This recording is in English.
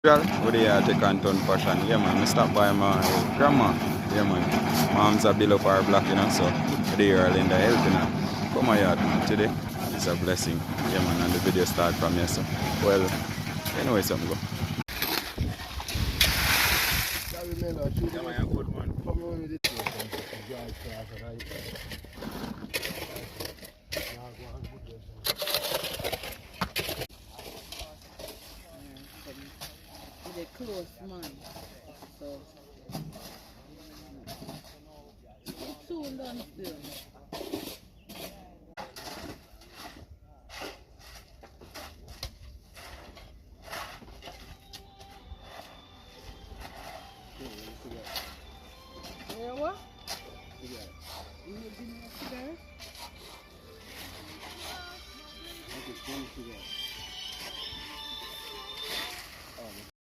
Well, what do you take on ton fashion? Yeah man, I stop by my grandma. Yeah man. Mom's a bill up our block, so they early in the health, Come on yard man. Today it's a blessing. Yeah man, and the video start from here, so well, anyway something go. Yeah man, you're good man. They close man. So it's soon done still.